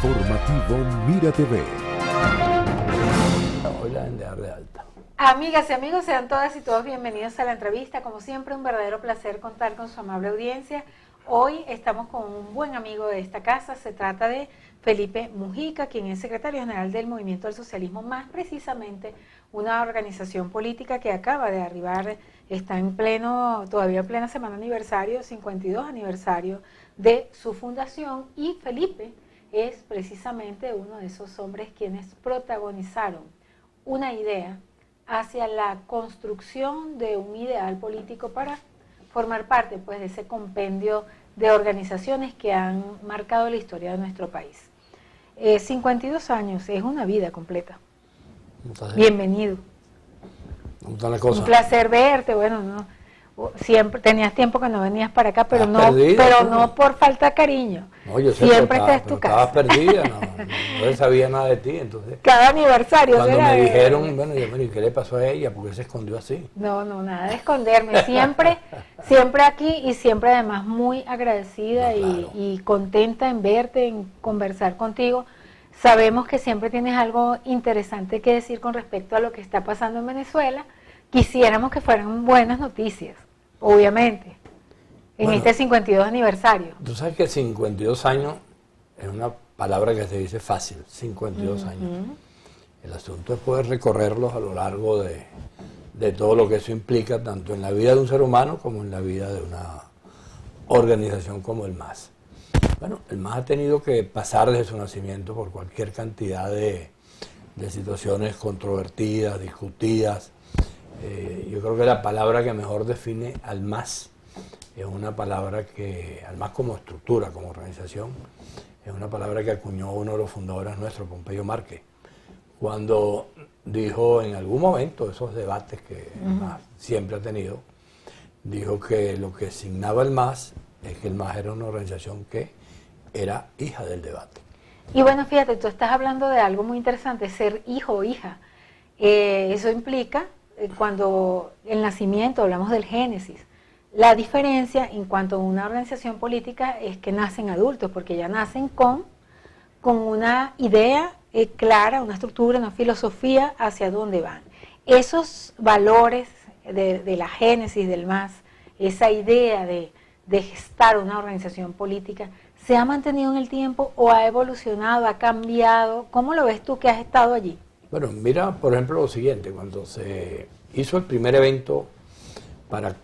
Informativo Mira TV. Hoy la deben de dar de alta. Amigas y amigos, sean todas y todos bienvenidos a la entrevista. Como siempre, un verdadero placer contar con su amable audiencia. Hoy estamos con un buen amigo de esta casa. Se trata de Felipe Mujica, quien es secretario general del Movimiento del Socialismo, más precisamente una organización política que acaba de arribar, está todavía en plena semana aniversario, 52 aniversario de su fundación, y Felipe es precisamente uno de esos hombres quienes protagonizaron una idea hacia la construcción de un ideal político para formar parte, pues, de ese compendio de organizaciones que han marcado la historia de nuestro país. 52 años es una vida completa. Bienvenido. ¿Cómo está la cosa? Un placer verte. Bueno, siempre tenías tiempo que no venías para acá, pero no por falta de cariño. No, yo siempre estás en tu casa. Estabas perdida, no sabía nada de ti, entonces. Cada aniversario. Cuando me dijeron, bueno, yo, ¿qué le pasó a ella? ¿Por qué se escondió así? No, nada de esconderme. Siempre aquí y siempre además muy agradecida y contenta en verte, en conversar contigo. Sabemos que siempre tienes algo interesante que decir con respecto a lo que está pasando en Venezuela. Quisiéramos que fueran buenas noticias, obviamente, en este 52 aniversario. Tú sabes que 52 años es una palabra que se dice fácil, 52 años. El asunto es poder recorrerlos a lo largo de todo lo que eso implica, tanto en la vida de un ser humano como en la vida de una organización como el MAS. Bueno, el MAS ha tenido que pasar desde su nacimiento por cualquier cantidad de situaciones controvertidas, discutidas. Yo creo que la palabra que mejor define al MAS es una palabra que, al MAS como estructura, como organización, es una palabra que acuñó uno de los fundadores nuestros, Pompeyo Márquez, cuando dijo en algún momento, esos debates que el MAS siempre ha tenido, dijo que lo que signaba el MAS es que el MAS era una organización que era hija del debate. Y bueno, fíjate, tú estás hablando de algo muy interesante, ser hijo o hija. Eso implica, cuando el nacimiento, hablamos del génesis, la diferencia en cuanto a una organización política es que nacen adultos, porque ya nacen con una idea clara, una estructura, una filosofía hacia dónde van. Esos valores de la génesis del MAS, esa idea de gestar una organización política, ¿se ha mantenido en el tiempo o ha evolucionado, ha cambiado? ¿Cómo lo ves tú que has estado allí? Bueno, mira, por ejemplo, lo siguiente, cuando se hizo el primer evento para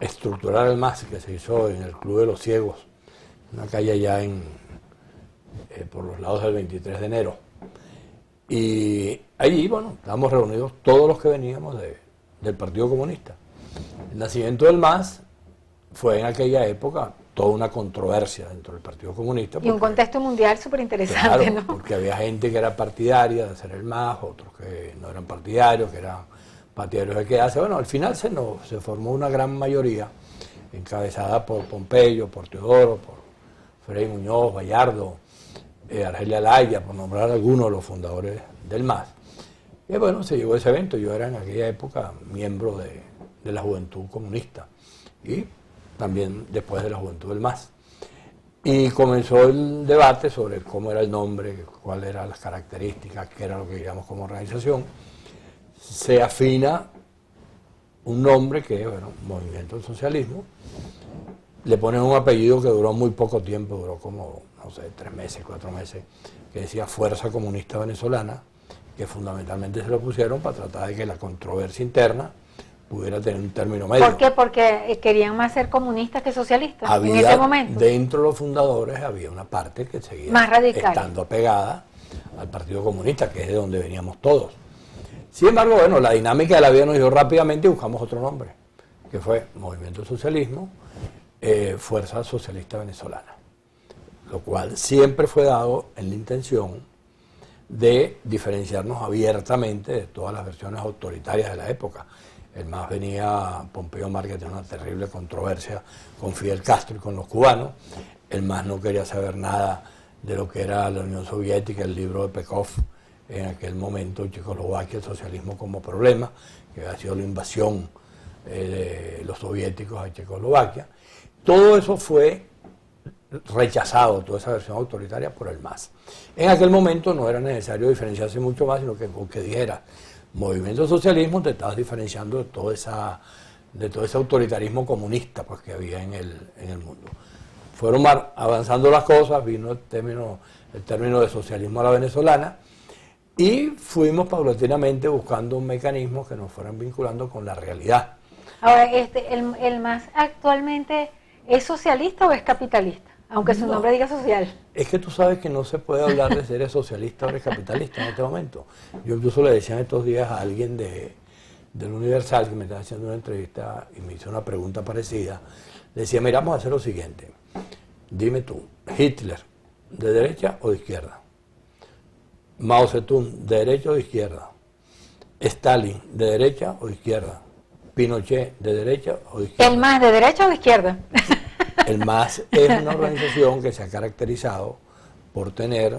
estructurar el MAS, que se hizo en el Club de los Ciegos, una calle allá por los lados del 23 de enero. Y allí, bueno, estábamos reunidos todos los que veníamos del Partido Comunista. El nacimiento del MAS fue en aquella época toda una controversia dentro del Partido Comunista. Y un contexto mundial súper interesante, claro, ¿no? Porque había gente que era partidaria de hacer el MAS, otros que no eran partidarios, que eran partidarios de quedarse. Bueno, al final se formó una gran mayoría, encabezada por Pompeyo, por Teodoro, por Frei Muñoz, Bayardo, Argelia Laya, por nombrar algunos de los fundadores del MAS. Y bueno, se llegó a ese evento. Yo era en aquella época miembro de la Juventud Comunista y también después de la Juventud del MAS. Y comenzó el debate sobre cómo era el nombre, cuáles eran las características, qué era lo que queríamos como organización. Se afina un nombre que es, Movimiento del Socialismo. Le ponen un apellido que duró muy poco tiempo, duró como, 3 meses, 4 meses, que decía Fuerza Comunista Venezolana, que fundamentalmente se lo pusieron para tratar de que la controversia interna pudiera tener un término medio. ¿Por qué? Porque querían más ser comunistas que socialistas en ese momento. Dentro de los fundadores había una parte que seguía más radical, estando apegada al Partido Comunista, que es de donde veníamos todos. Sin embargo, la dinámica de la vida nos dio rápidamente y buscamos otro nombre, que fue Movimiento Socialismo, Fuerza Socialista Venezolana, lo cual siempre fue dado en la intención de diferenciarnos abiertamente de todas las versiones autoritarias de la época. El MAS venía, Pompeyo Márquez tenía una terrible controversia con Fidel Castro y con los cubanos. El MAS no quería saber nada de lo que era la Unión Soviética, el libro de Pekov, en aquel momento Checoslovaquia, el socialismo como problema, que había sido la invasión de los soviéticos a Checoslovaquia. Todo eso fue rechazado toda esa versión autoritaria por el MAS. En aquel momento no era necesario diferenciarse mucho más, sino que con que dijera movimiento socialismo te estabas diferenciando de todo ese autoritarismo comunista pues, que había en el mundo. Fueron avanzando las cosas, vino el término de socialismo a la venezolana, y fuimos paulatinamente buscando un mecanismo que nos fueran vinculando con la realidad. Ahora, ¿el MAS actualmente es socialista o es capitalista? Aunque su nombre diga social. Es que tú sabes que no se puede hablar de si eres socialista o eres capitalista en este momento. Yo incluso le decía en estos días a alguien del Universal que me estaba haciendo una entrevista y me hizo una pregunta parecida. Le decía, mira, vamos a hacer lo siguiente. Dime tú, Hitler, ¿de derecha o de izquierda? Mao Zedong, ¿de derecha o de izquierda? Stalin, ¿de derecha o de izquierda? Pinochet, ¿de derecha o de izquierda? ¿El MAS de derecha o de izquierda? El MAS es una organización que se ha caracterizado por tener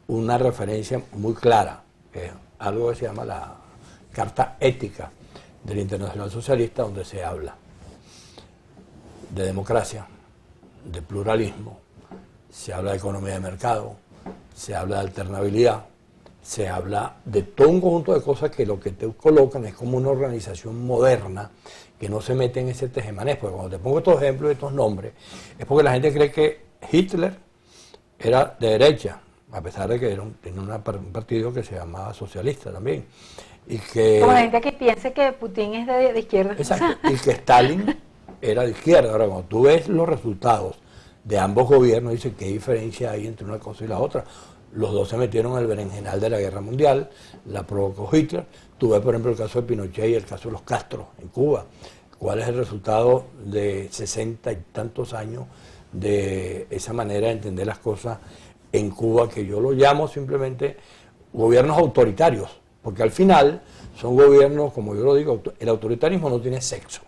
una referencia muy clara, que es algo que se llama la Carta Ética del Internacional Socialista, donde se habla de democracia, de pluralismo, se habla de economía de mercado, se habla de alternabilidad, se habla de todo un conjunto de cosas que lo que te colocan es como una organización moderna que no se mete en ese tejemanejo. Porque cuando te pongo estos ejemplos y estos nombres, es porque la gente cree que Hitler era de derecha, a pesar de que tenía un partido que se llamaba socialista también. Y que, como la gente que piense que Putin es de izquierda. Exacto, y que Stalin era de izquierda. Ahora, cuando tú ves los resultados de ambos gobiernos, dices qué diferencia hay entre una cosa y la otra. Los dos se metieron en el berenjenal de la guerra mundial, la provocó Hitler. Tú ves, por ejemplo, el caso de Pinochet y el caso de los Castro en Cuba. ¿Cuál es el resultado de 60 y tantos años de esa manera de entender las cosas en Cuba, que yo lo llamo simplemente gobiernos autoritarios? Porque al final son gobiernos, como yo lo digo, el autoritarismo no tiene sexo.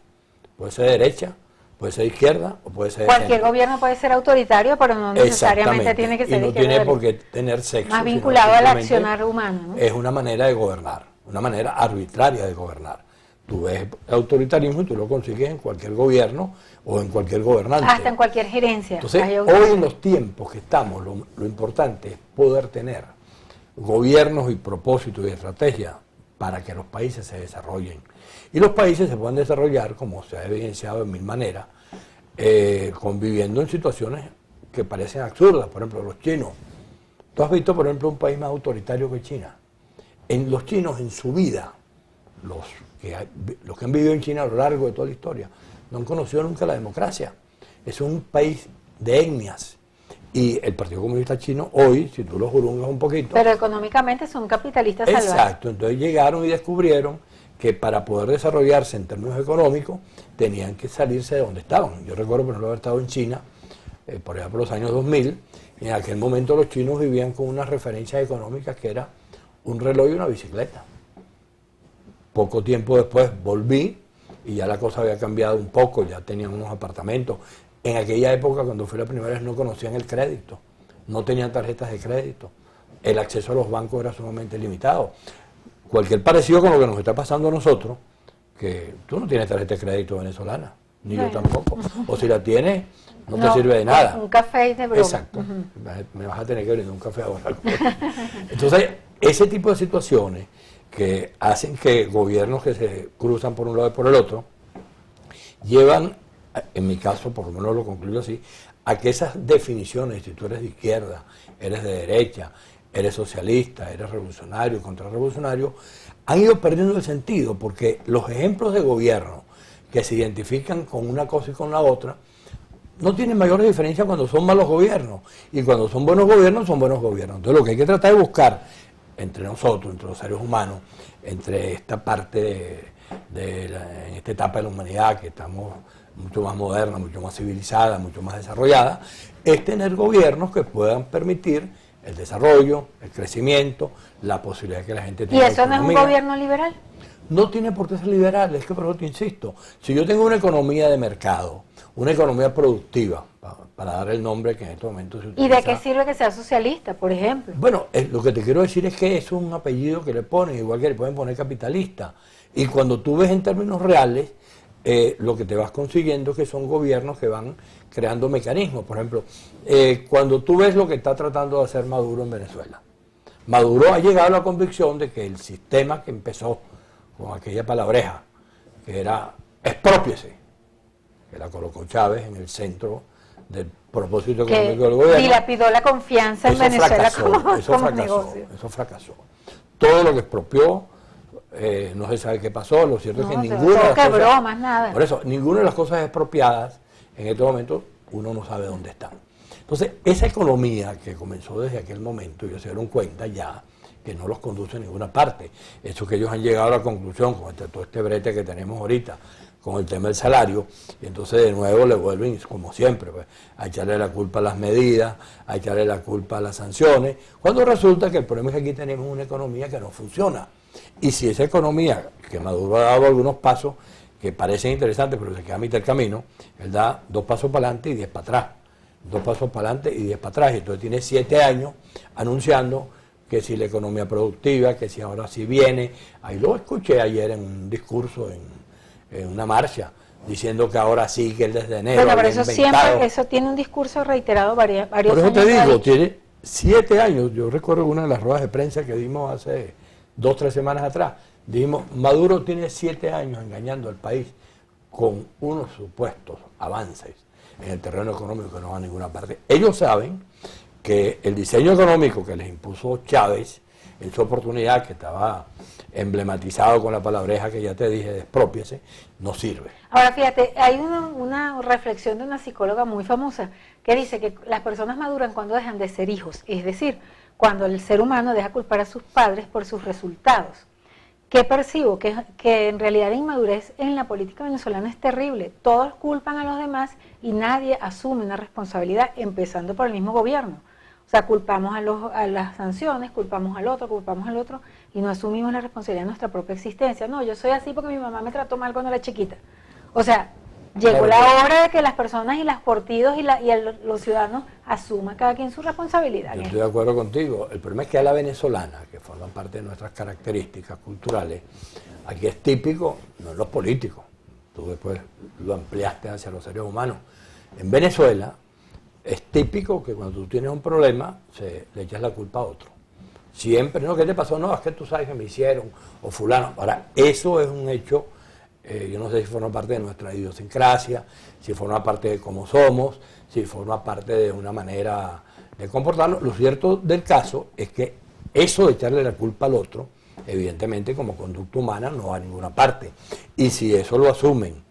Puede ser de derecha, puede ser de izquierda o puede ser de Cualquier centro. gobierno puede ser autoritario, pero no necesariamente tiene que ser y no tiene por qué tener sexo. Más vinculado al accionar humano, ¿no? Es una manera de gobernar, una manera arbitraria de gobernar. Tú ves el autoritarismo y tú lo consigues en cualquier gobierno o en cualquier gobernante. Hasta en cualquier gerencia. Entonces, hoy en los tiempos que estamos, lo importante es poder tener gobiernos y propósitos y estrategias para que los países se desarrollen. Y los países se pueden desarrollar, como se ha evidenciado de mil maneras, conviviendo en situaciones que parecen absurdas. Por ejemplo, los chinos. Tú has visto, por ejemplo, un país más autoritario que China. Los chinos en su vida, los que han vivido en China a lo largo de toda la historia, no han conocido nunca la democracia. Es un país de etnias. Y el Partido Comunista Chino hoy, si tú lo jurungas un poquito... Pero económicamente son capitalistas salvajes. Exacto, entonces llegaron y descubrieron que para poder desarrollarse en términos económicos tenían que salirse de donde estaban. Yo recuerdo, por ejemplo, haber estado en China, por allá por los años 2000, y en aquel momento los chinos vivían con unas referencias económicas que era un reloj y una bicicleta. Poco tiempo después volví y ya la cosa había cambiado un poco, ya tenían unos apartamentos. En aquella época, cuando fui la primera vez, no conocían el crédito, no tenían tarjetas de crédito, el acceso a los bancos era sumamente limitado. Cualquier parecido con lo que nos está pasando a nosotros, que tú no tienes tarjeta de crédito venezolana, ni yo tampoco, o si la tienes, no te sirve de nada. Un café de broma. Exacto, me vas a tener que brindar un café ahora. Entonces, ese tipo de situaciones que hacen que gobiernos que se cruzan por un lado y por el otro, llevan, en mi caso, por lo menos lo concluyo así, a que esas definiciones, si tú eres de izquierda, eres de derecha, eres socialista, eres revolucionario, contrarrevolucionario, han ido perdiendo el sentido, porque los ejemplos de gobierno que se identifican con una cosa y con la otra, no tienen mayores diferencias cuando son malos gobiernos, y cuando son buenos gobiernos, son buenos gobiernos. Entonces lo que hay que tratar de buscar entre nosotros, entre los seres humanos, entre esta parte en esta etapa de la humanidad, que estamos mucho más moderna, mucho más civilizada, mucho más desarrollada, es tener gobiernos que puedan permitir el desarrollo, el crecimiento, la posibilidad de que la gente tenga ¿Y eso no es un gobierno liberal? No tiene por qué ser liberal, es que por eso te insisto. Si yo tengo una economía de mercado, una economía productiva, para dar el nombre que en este momento se utiliza. ¿Y de qué sirve que sea socialista, por ejemplo? Bueno, lo que te quiero decir es que es un apellido que le ponen, igual que le pueden poner capitalista. Y cuando tú ves en términos reales, lo que te vas consiguiendo que son gobiernos que van creando mecanismos. Por ejemplo, cuando tú ves lo que está tratando de hacer Maduro en Venezuela, Maduro ha llegado a la convicción de que el sistema que empezó con aquella palabreja, que era exprópiese, que la colocó Chávez en el centro del propósito económico del gobierno. Dilapidó la confianza en Venezuela como negocio. Eso fracasó. Todo lo que expropió, no se sabe qué pasó, lo cierto es que ninguna de las cosas, más nada. Por eso, ninguna de las cosas expropiadas, en este momento, uno no sabe dónde están. Entonces, esa economía que comenzó desde aquel momento, ellos se dieron cuenta ya que no los conduce a ninguna parte. Eso que ellos han llegado a la conclusión, con todo este brete que tenemos ahorita, con el tema del salario, y entonces de nuevo le vuelven, como siempre, pues, a echarle la culpa a las medidas, a echarle la culpa a las sanciones, cuando resulta que el problema es que aquí tenemos una economía que no funciona. Y si esa economía, que Maduro ha dado algunos pasos que parecen interesantes, pero se queda a mitad del camino, él da 2 pasos para adelante y 10 para atrás. 2 pasos para adelante y 10 para atrás. Y entonces tiene 7 años anunciando que si la economía productiva, que si ahora sí viene. Ahí lo escuché ayer en un discurso, en una marcha, diciendo que ahora sí, que él desde enero. Bueno, pero eso siempre, eso tiene un discurso reiterado varios años. Por eso te digo, tiene 7 años. Yo recuerdo una de las ruedas de prensa que dimos hace 2 o 3 semanas atrás. Dijimos, Maduro tiene 7 años engañando al país con unos supuestos avances en el terreno económico que no van a ninguna parte. Ellos saben que el diseño económico que les impuso Chávez en su oportunidad, que estaba emblematizado con la palabreja que ya te dije, desprópiese, no sirve. Ahora fíjate, hay una reflexión de una psicóloga muy famosa que dice que las personas maduran cuando dejan de ser hijos, es decir, cuando el ser humano deja culpar a sus padres por sus resultados. ¿Qué percibo? Que en realidad la inmadurez en la política venezolana es terrible. Todos culpan a los demás y nadie asume una responsabilidad, empezando por el mismo gobierno. O sea, culpamos a las sanciones, culpamos al otro y no asumimos la responsabilidad de nuestra propia existencia. No, yo soy así porque mi mamá me trató mal cuando era chiquita. O sea, llegó la hora de que las personas y los partidos y los ciudadanos asuman cada quien su responsabilidad. Yo estoy de acuerdo contigo. El problema es que a la venezolana, que forma parte de nuestras características culturales, aquí es típico, no en los políticos, tú después lo ampliaste hacia los seres humanos. En Venezuela es típico que cuando tú tienes un problema, le echas la culpa a otro. Siempre, ¿no? ¿Qué te pasó? No, es que tú sabes que me hicieron, o fulano. Ahora, eso es un hecho, yo no sé si forma parte de nuestra idiosincrasia, si forma parte de cómo somos, si forma parte de una manera de comportarnos. Lo cierto del caso es que eso de echarle la culpa al otro, evidentemente como conducta humana no va a ninguna parte. Y si eso lo asumen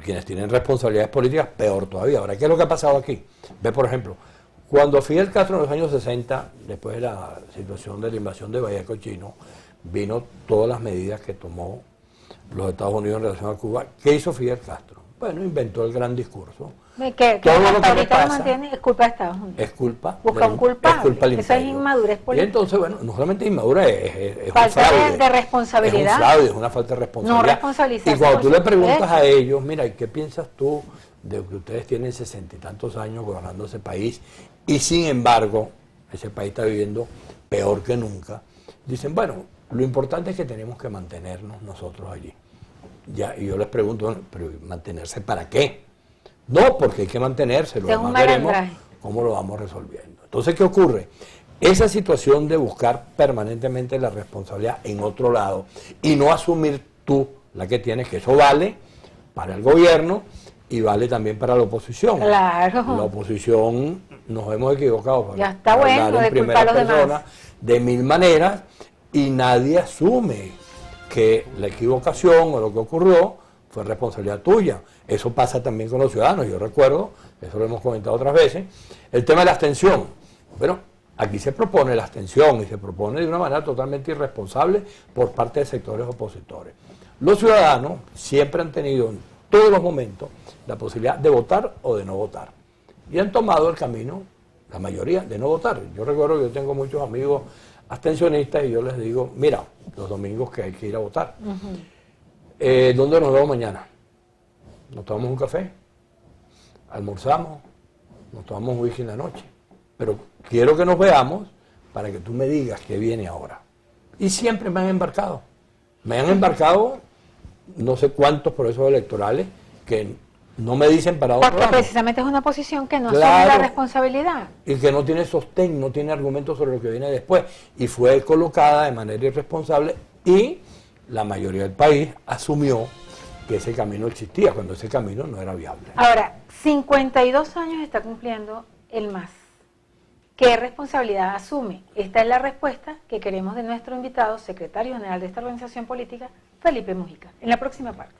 quienes tienen responsabilidades políticas, peor todavía. Ahora, ¿qué es lo que ha pasado aquí? Ve, por ejemplo, cuando Fidel Castro en los años 60, después de la situación de la invasión de Bahía Cochino, vino todas las medidas que tomó los Estados Unidos en relación a Cuba. ¿Qué hizo Fidel Castro? Bueno, inventó el gran discurso. Que todo lo que pasa, mantiene, es culpa de Estados Unidos. Es culpa. Busca un culpable. Es culpa del Esa es imperio. inmadurez política. Y entonces, bueno, no solamente inmadurez, es falta un fraude. de responsabilidad. Es un fraude, es una falta de responsabilidad. No responsabilizarse Y cuando por tú le sus preguntas derechos. a ellos, mira, ¿y qué piensas tú de que ustedes tienen 60 y tantos años gobernando ese país y sin embargo ese país está viviendo peor que nunca? Dicen, bueno, lo importante es que tenemos que mantenernos nosotros allí. Ya, y yo les pregunto, bueno, ¿pero mantenerse para qué? No, porque hay que mantenerse, lo demás veremos cómo lo vamos resolviendo. Entonces, ¿qué ocurre? Esa situación de buscar permanentemente la responsabilidad en otro lado y no asumir tú la que tienes, que eso vale para el gobierno y vale también para la oposición. Claro. La oposición nos hemos equivocado ya está bueno de culpar a los demás de mil maneras y nadie asume que la equivocación o lo que ocurrió fue responsabilidad tuya. Eso pasa también con los ciudadanos. Yo recuerdo, eso lo hemos comentado otras veces, el tema de la abstención. Bueno, aquí se propone la abstención y se propone de una manera totalmente irresponsable por parte de sectores opositores. Los ciudadanos siempre han tenido en todos los momentos la posibilidad de votar o de no votar. Y han tomado el camino, la mayoría, de no votar. Yo recuerdo que yo tengo muchos amigos abstencionistas y yo les digo, mira, los domingos que hay que ir a votar. ¿Dónde nos vemos mañana? Nos tomamos un café, almorzamos, nos tomamos un whisky en la noche. Pero quiero que nos veamos para que tú me digas qué viene ahora. Y siempre me han embarcado. Me han embarcado no sé cuántos procesos electorales que no me dicen para dónde Porque vamos. precisamente es una posición que no asume Claro. la responsabilidad. Y que no tiene sostén, no tiene argumentos sobre lo que viene después. Y fue colocada de manera irresponsable y la mayoría del país asumió que ese camino existía, cuando ese camino no era viable. Ahora, 52 años está cumpliendo el MAS. ¿Qué responsabilidad asume? Esta es la respuesta que queremos de nuestro invitado, secretario general de esta organización política, Felipe Mujica, en la próxima parte.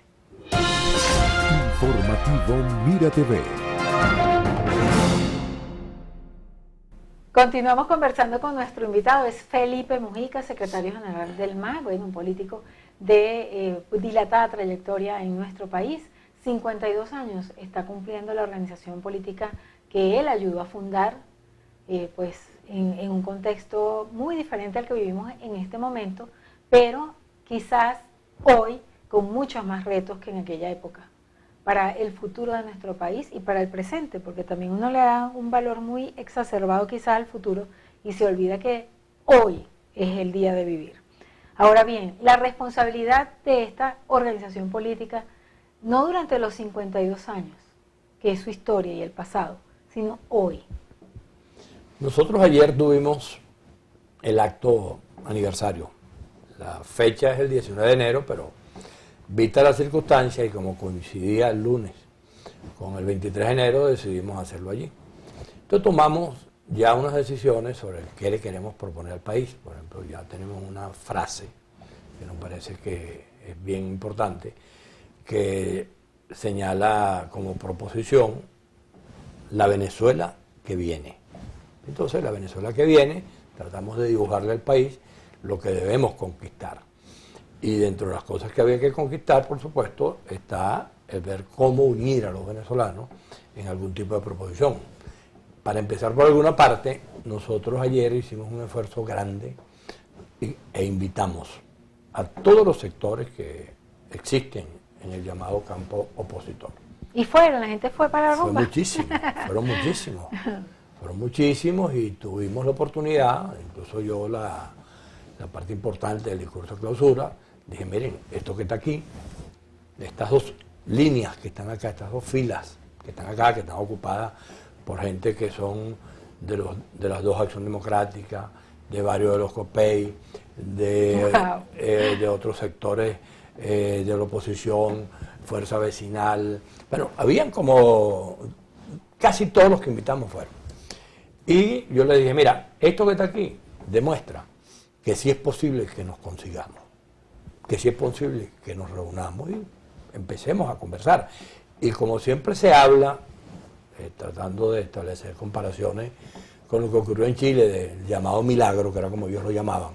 Informativo Mira TV. Continuamos conversando con nuestro invitado, es Felipe Mujica, secretario general del MAS, bueno, un político de dilatada trayectoria en nuestro país. 52 años está cumpliendo la organización política que él ayudó a fundar, pues en un contexto muy diferente al que vivimos en este momento, pero quizás hoy con muchos más retos que en aquella época, para el futuro de nuestro país y para el presente, porque también uno le da un valor muy exacerbado quizás al futuro y se olvida que hoy es el día de vivir. Ahora bien, la responsabilidad de esta organización política, no durante los 52 años, que es su historia y el pasado, sino hoy. Nosotros ayer tuvimos el acto aniversario. La fecha es el 19 de enero, pero vista la circunstancia y como coincidía el lunes con el 23 de enero, decidimos hacerlo allí. Entonces tomamos ya unas decisiones sobre qué le queremos proponer al país. Por ejemplo, ya tenemos una frase que nos parece que es bien importante, que señala como proposición la Venezuela que viene. Entonces, la Venezuela que viene, tratamos de dibujarle al país lo que debemos conquistar. Y dentro de las cosas que había que conquistar, por supuesto, está el ver cómo unir a los venezolanos en algún tipo de proposición. Para empezar por alguna parte, nosotros ayer hicimos un esfuerzo grande e invitamos a todos los sectores que existen en el llamado campo opositor. Y fueron, la gente fue para la rumba. Fueron muchísimos y tuvimos la oportunidad, incluso yo la parte importante del discurso de clausura, dije, miren, esto que está aquí, estas dos líneas que están acá, estas dos filas que están acá, que están ocupadas por gente que son de las dos Acción Democrática, de varios de los COPEI, de otros sectores de la oposición, Fuerza Vecinal, bueno, habían como casi todos los que invitamos fueron. Y yo le dije, mira, esto que está aquí demuestra que sí es posible que nos consigamos, que sí es posible que nos reunamos y empecemos a conversar. Y como siempre se habla, tratando de establecer comparaciones con lo que ocurrió en Chile, del llamado milagro, que era como ellos lo llamaban,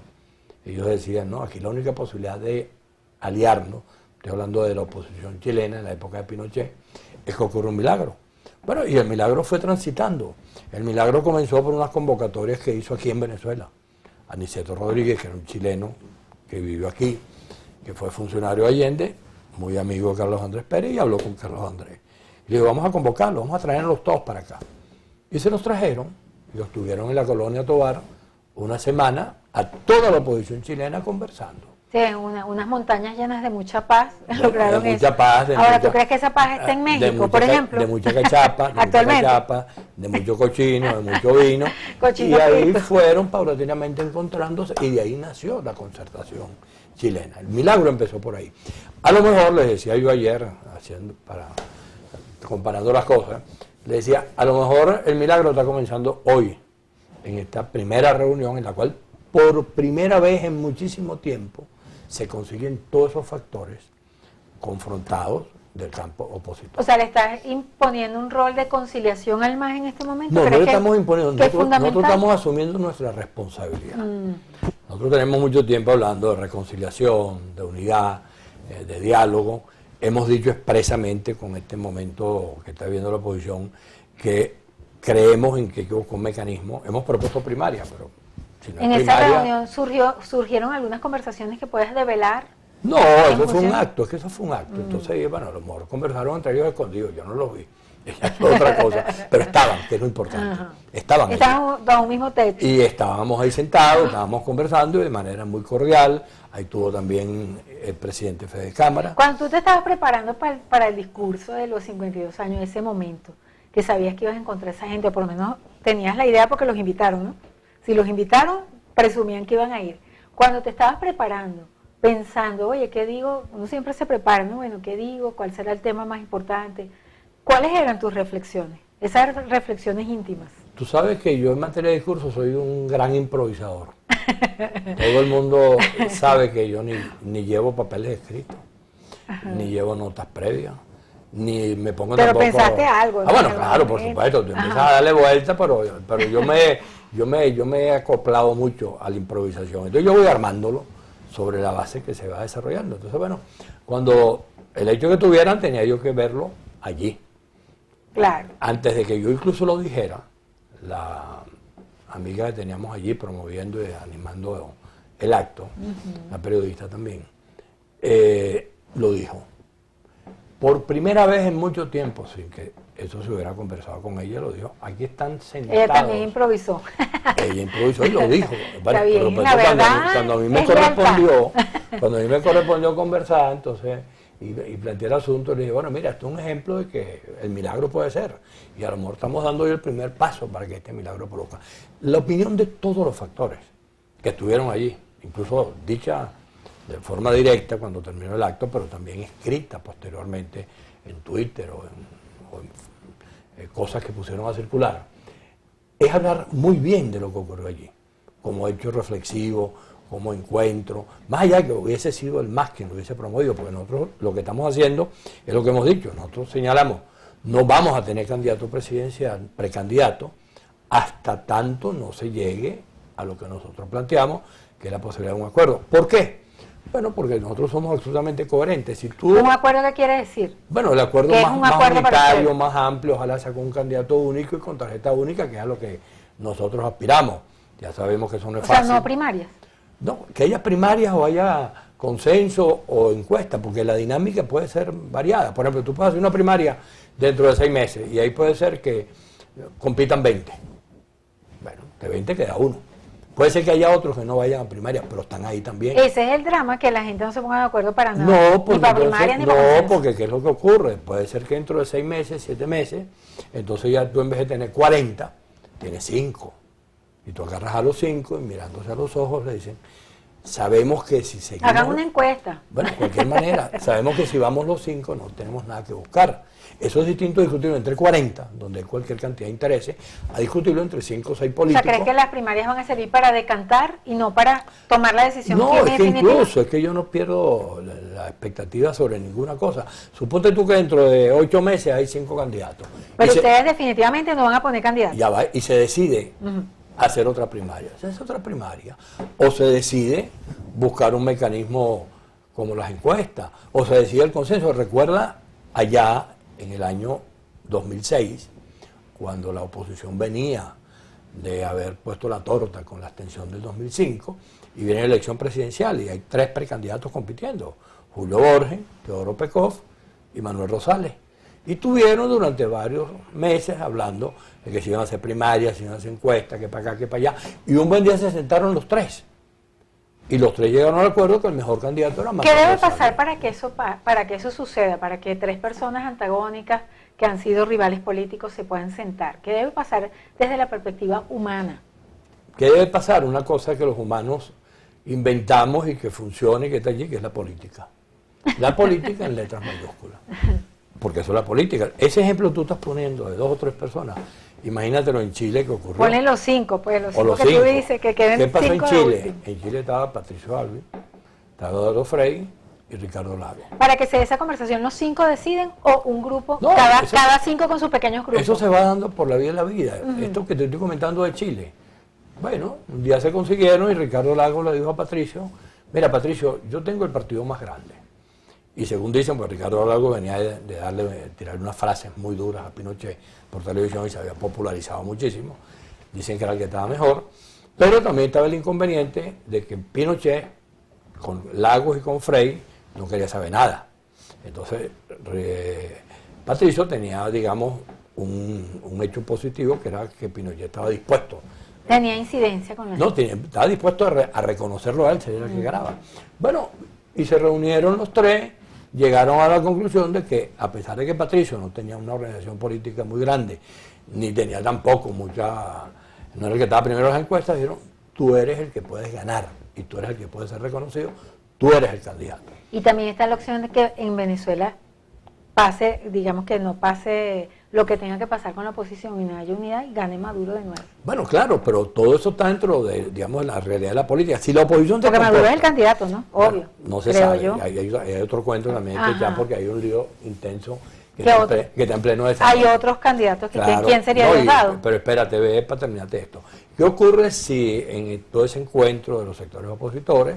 ellos decían, no, aquí la única posibilidad de aliarnos, estoy hablando de la oposición chilena en la época de Pinochet, es que ocurre un milagro. Bueno, y el milagro fue transitando. El milagro comenzó por unas convocatorias que hizo aquí en Venezuela. Aniceto Rodríguez, que era un chileno que vivió aquí, que fue funcionario de Allende, muy amigo de Carlos Andrés Pérez, y habló con Carlos Andrés. Y le dijo, vamos a convocarlos, vamos a traerlos todos para acá. Y se los trajeron, y los tuvieron en la colonia Tovar una semana a toda la oposición chilena conversando. Sí, unas montañas llenas de mucha paz lograron de mucha eso. paz. Ahora, ¿tú crees que esa paz está en México, por ejemplo? De mucha cachapa, de mucho cochino, de mucho vino. Cochino y ahí frito. fueron paulatinamente encontrándose y de ahí nació la concertación chilena. El milagro empezó por ahí. A lo mejor, les decía yo ayer, comparando las cosas, les decía, a lo mejor el milagro está comenzando hoy, en esta primera reunión en la cual por primera vez en muchísimo tiempo se consiguen todos esos factores confrontados del campo opositor. O sea, ¿le estás imponiendo un rol de conciliación al MAS en este momento? No, no ¿Crees le que- estamos imponiendo, que es nosotros fundamental? estamos asumiendo nuestra responsabilidad. Nosotros tenemos mucho tiempo hablando de reconciliación, de unidad, de diálogo. Hemos dicho expresamente con este momento que está viendo la oposición que creemos en que con mecanismos, hemos propuesto primaria, pero si no En hay esa primaria, reunión surgieron algunas conversaciones que puedes develar. no, eso fue un función? acto, es que eso fue un acto. Entonces, bueno, a lo mejor conversaron entre ellos escondidos, yo no los vi. es otra cosa, pero estaban, que es lo importante. Ajá. Estaban allí. Estaban bajo un mismo techo. Y estábamos ahí sentados, estábamos conversando de manera muy cordial. Ahí estuvo también el presidente Fede Cámara. Cuando tú te estabas preparando para el discurso de los 52 años, ese momento, que sabías que ibas a encontrar a esa gente, o por lo menos tenías la idea porque los invitaron, ¿no? Si los invitaron, presumían que iban a ir. Cuando te estabas preparando, pensando, oye, ¿qué digo? Uno siempre se prepara, ¿no? Bueno, ¿qué digo? ¿Cuál será el tema más importante? ¿Cuáles eran tus reflexiones? Esas reflexiones íntimas. Tú sabes que yo en materia de discurso soy un gran improvisador. Todo el mundo sabe que yo ni llevo papeles escritos, ni llevo notas previas, ni me pongo Pero tampoco... pensaste algo, ¿no? Bueno, claro, por supuesto, tú empiezas a darle vuelta, pero yo me he acoplado mucho a la improvisación. Entonces yo voy armándolo sobre la base que se va desarrollando. Entonces, bueno, cuando el hecho que tuvieran tenía yo que verlo allí. Claro. Antes de que yo incluso lo dijera, la amiga que teníamos allí promoviendo y animando el acto, la periodista también, lo dijo. Por primera vez en mucho tiempo, sin que eso se hubiera conversado con ella, lo dijo. Aquí están sentados. Ella también improvisó. Ella improvisó y lo dijo. Está bien, pero la verdad cuando a mí me es correspondió, cuando a mí me correspondió conversar, entonces, y planteé el asunto, le dije, bueno, mira, esto es un ejemplo de que el milagro puede ser. Y a lo mejor estamos dando hoy el primer paso para que este milagro produzca. La opinión de todos los factores que estuvieron allí, incluso dicha de forma directa cuando terminó el acto, pero también escrita posteriormente en Twitter o en cosas que pusieron a circular, es hablar muy bien de lo que ocurrió allí, como hecho reflexivo, como encuentro, más allá de que hubiese sido el MAS quien lo hubiese promovido, porque nosotros lo que estamos haciendo es lo que hemos dicho, nosotros señalamos, no vamos a tener candidato presidencial, precandidato, hasta tanto no se llegue a lo que nosotros planteamos, que es la posibilidad de un acuerdo. ¿Por qué? Bueno, porque nosotros somos absolutamente coherentes. Si tú, ¿Un acuerdo qué quiere decir? bueno, el acuerdo ¿Qué es más, un más acuerdo para unitario, usted? más amplio, ojalá sea con un candidato único y con tarjeta única, que es a lo que nosotros aspiramos. Ya sabemos que eso no es O sea, fácil. no primarias. No, que haya primarias o haya consenso o encuesta, porque la dinámica puede ser variada. Por ejemplo, tú puedes hacer una primaria dentro de 6 meses y ahí puede ser que compitan 20. Bueno, de 20 queda uno. Puede ser que haya otros que no vayan a primaria, pero están ahí también. Ese es el drama, que la gente no se ponga de acuerdo para nada. No, porque, ni para primaria ni para consenso. porque ¿qué es lo que ocurre? Puede ser que dentro de 6 meses, 7 meses, entonces ya tú en vez de tener 40, tienes 5. Y tú agarras a los 5 y mirándose a los ojos le dicen, sabemos que si seguimos... Hagan una encuesta. Bueno, de cualquier manera, sabemos que si vamos los 5 no tenemos nada que buscar. Eso es distinto a discutirlo entre 40, donde hay cualquier cantidad de intereses, a discutirlo entre 5 o 6 O políticos. sea, ¿crees que las primarias van a servir para decantar y no para tomar la decisión No, firme es y que definitiva? incluso, es que yo no pierdo la expectativa sobre ninguna cosa. Suponte tú que dentro de 8 meses hay 5 candidatos. Pero Y se- ustedes definitivamente no van a poner candidatos. ya va, y se decide hacer otra primaria. Se hace otra primaria. O se decide buscar un mecanismo como las encuestas. O se decide el consenso. Recuerda allá en el año 2006, cuando la oposición venía de haber puesto la torta con la abstención del 2005, y viene la elección presidencial y hay 3 precandidatos compitiendo, Julio Borges, Teodoro Pekov y Manuel Rosales. Y tuvieron durante varios meses hablando de que se iban a hacer primarias, se iban a hacer encuestas, que para acá, que para allá, y un buen día se sentaron los 3. Y los 3 llegaron al acuerdo que el mejor candidato era Manuel ¿Qué debe Rosales. pasar para que eso suceda? Para que 3 personas antagónicas que han sido rivales políticos se puedan sentar. ¿Qué debe pasar desde la perspectiva humana? ¿Qué debe pasar? Una cosa que los humanos inventamos y que funciona y que está allí, que es la política. La política en letras mayúsculas. Porque eso es la política. Ese ejemplo tú estás poniendo de 2 o 3 personas. Imagínatelo en Chile que ocurrió. Ponle los 5, pues los O 5 los que tú 5. dices, que queden ¿Qué pasó en 5 de Chile? último. En Chile estaba Patricio Alves, estaba Eduardo Frei y Ricardo Lagos. Para que se dé esa conversación, ¿los 5 deciden o un grupo, No, eso- cada 5 con sus pequeños grupos? Eso se va dando por la vida de la vida. Esto que te estoy comentando de Chile. Bueno, un día se consiguieron y Ricardo Lagos le dijo a Patricio, mira Patricio, yo tengo el partido más grande. Y según dicen, pues Ricardo Lagos venía de tirar unas frases muy duras a Pinochet por televisión y se había popularizado muchísimo. Dicen que era el que estaba mejor. Pero también estaba el inconveniente de que Pinochet, con Lagos y con Frei, no quería saber nada. Entonces, Patricio tenía, digamos, un hecho positivo, que era que Pinochet estaba dispuesto. Tenía incidencia con la No, estaba dispuesto a reconocerlo a él, sería el que ganaba. Bueno, y se reunieron los tres, llegaron a la conclusión de que, a pesar de que Patricio no tenía una organización política muy grande, ni tenía tampoco mucha, no era el que estaba primero en las encuestas, dijeron, tú eres el que puedes ganar, y tú eres el que puede ser reconocido, tú eres el candidato. Y también está la opción de que en Venezuela pase, digamos que no pase lo que tenga que pasar con la oposición y no haya unidad y gane Maduro de nuevo. Bueno, claro, pero todo eso está dentro de, digamos, la realidad de la política. Si la oposición Porque Maduro es el candidato, ¿no? Obvio. Bueno, no se creo sabe. yo. Hay otro cuento también que ya, porque hay un lío intenso que está en pleno Hay desarrollo. otros candidatos que Claro, ¿quién sería no, el dado? Pero espérate, ve para terminarte esto. ¿Qué ocurre si en todo ese encuentro de los sectores opositores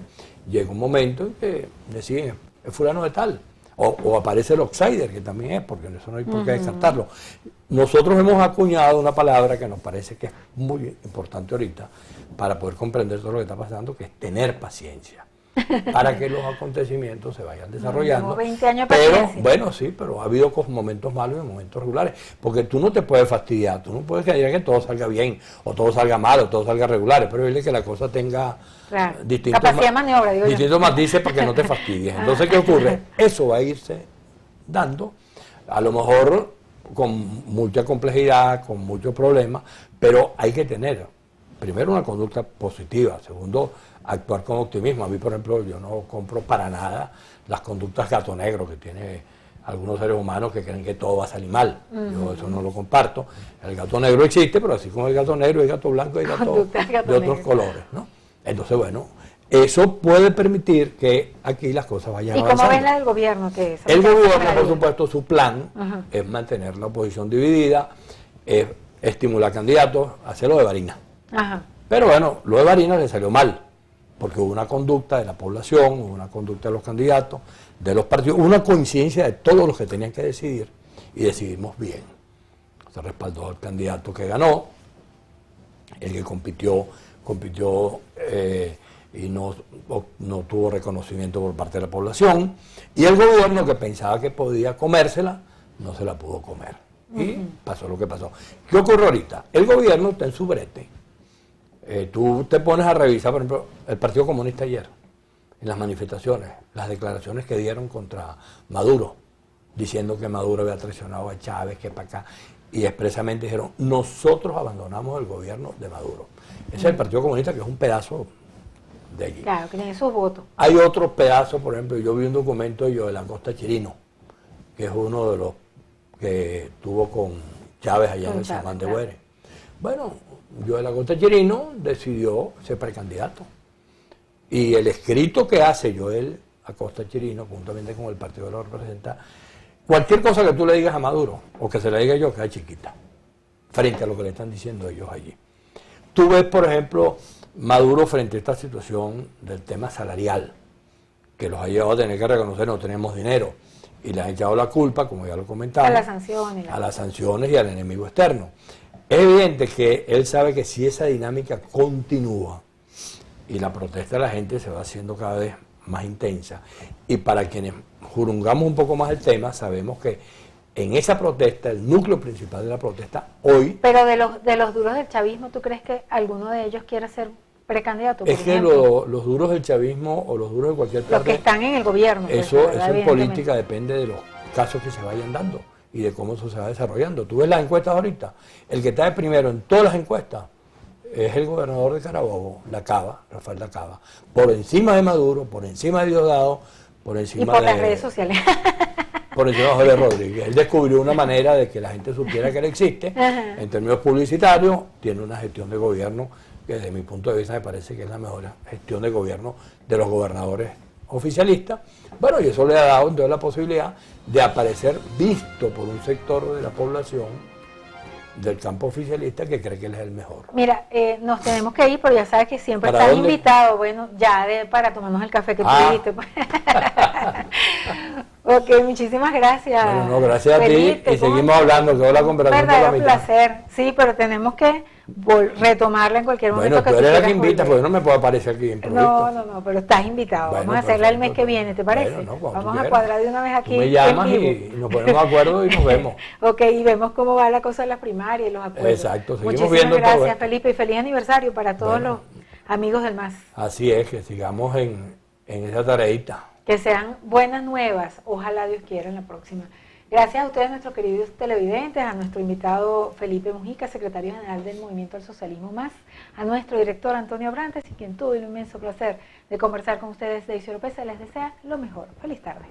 llega un momento en que deciden, es fulano de tal? O aparece el outsider, que también es, porque eso no hay por qué descartarlo. Nosotros hemos acuñado una palabra que nos parece que es muy importante ahorita para poder comprender todo lo que está pasando, que es tener paciencia, para que los acontecimientos se vayan desarrollando. Como 20 años de pero, paciencia. bueno, sí, pero ha habido momentos malos y momentos regulares, porque tú no te puedes fastidiar, tú no puedes querer que todo salga bien, o todo salga mal, o todo salga regular, pero es que la cosa tenga capacidad de maniobra, digo distintos matices para que no te fastidies. Entonces, ¿qué ocurre? Eso va a irse dando, a lo mejor con mucha complejidad, con muchos problemas, pero hay que tener, primero, una conducta positiva, segundo, actuar con optimismo. A mí, por ejemplo, yo no compro para nada las conductas gato negro que tiene algunos seres humanos que creen que todo va a salir mal. Yo eso no lo comparto. El gato negro existe, pero así como el gato negro, el gato blanco, hay gato de otros colores, ¿no? Entonces, bueno, eso puede permitir que aquí las cosas vayan avanzando. ¿Y cómo ves la del gobierno? El gobierno, por supuesto, su plan es mantener la oposición dividida, es estimular candidatos, hacerlo de Barinas. Pero bueno, lo de Barinas le salió mal, porque hubo una conducta de la población, hubo una conducta de los candidatos, de los partidos, hubo una coincidencia de todos los que tenían que decidir, y decidimos bien. Se respaldó al candidato que ganó, el que compitió y no tuvo reconocimiento por parte de la población, y el gobierno, que pensaba que podía comérsela, no se la pudo comer. Y pasó lo que pasó. ¿Qué ocurre ahorita? El gobierno está en su brete. Tú te pones a revisar, por ejemplo, el Partido Comunista ayer, en las manifestaciones, las declaraciones que dieron contra Maduro, diciendo que Maduro había traicionado a Chávez, que para acá, y expresamente dijeron, nosotros abandonamos el gobierno de Maduro. Ese es el Partido Comunista, que es un pedazo de allí. Claro, que tiene sus votos. Hay otros pedazos, por ejemplo, yo vi un documento de Joel Acosta Chirino, que es uno de los que tuvo con Chávez allá en el San Juan de Güeres. Bueno, Joel Acosta Chirino decidió ser precandidato. Y el escrito que hace Joel Acosta Chirino, juntamente con el partido que lo representa, cualquier cosa que tú le digas a Maduro, o que se le diga yo, queda chiquita, frente a lo que le están diciendo ellos allí. Tú ves, por ejemplo, Maduro frente a esta situación del tema salarial, que los ha llevado a tener que reconocer, no tenemos dinero, y le han echado la culpa, como ya lo comentaba, A las sanciones. A las sanciones y al enemigo externo. Es evidente que él sabe que si esa dinámica continúa y la protesta de la gente se va haciendo cada vez más intensa, y para quienes jurungamos un poco más el tema, sabemos que en esa protesta, el núcleo principal de la protesta hoy... Pero de los duros del chavismo, ¿tú crees que alguno de ellos quiera ser precandidato? Es que los duros del chavismo o los duros de cualquier parte... Los que están en el gobierno. Eso en política depende de los casos que se vayan dando y de cómo eso se va desarrollando. Tú ves las encuestas ahorita, el que está de primero en todas las encuestas es el gobernador de Carabobo, Rafael Lacaba, por encima de Maduro, por encima de Diosdado, por encima y por las redes sociales. Por encima de Jorge Rodríguez. Él descubrió una manera de que la gente supiera que él existe. En términos publicitarios, tiene una gestión de gobierno que desde mi punto de vista me parece que es la mejor gestión de gobierno de los gobernadores oficialistas. Bueno, y eso le ha dado entonces la posibilidad de aparecer visto por un sector de la población del campo oficialista que cree que él es el mejor. Mira, nos tenemos que ir, pero ya sabes que siempre ¿Para estás dónde? invitado, bueno, ya para tomarnos el café que tú dijiste. Ok, muchísimas gracias. Bueno, no, gracias Felipe, a ti y seguimos hablando, quedó la conversación por la verdadero mitad. placer, sí, pero tenemos que retomarla en cualquier momento. Bueno, tú eres la que quieras invita, volver. porque yo no me puedo aparecer aquí improvisto. No, pero estás invitado. Bueno, Vamos a hacerla el mes perfecto. que viene, ¿te parece? Bueno, no, cuando tú Vamos a quieras. cuadrar de una vez aquí. Tú me llamas y nos ponemos de acuerdo y nos vemos. Ok, y vemos cómo va la cosa en las primarias y los acuerdos. Exacto, seguimos Muchísimas viendo todo gracias, esto. Felipe, y feliz aniversario para todos Bueno. los amigos del MAS. Así es, que sigamos en esa tareita. Que sean buenas nuevas, ojalá Dios quiera en la próxima. Gracias a ustedes, nuestros queridos televidentes, a nuestro invitado Felipe Mujica, secretario general del Movimiento al Socialismo Más, a nuestro director Antonio Abrantes, y quien tuvo el inmenso placer de conversar con ustedes, Daisy López, les desea lo mejor. Feliz tarde.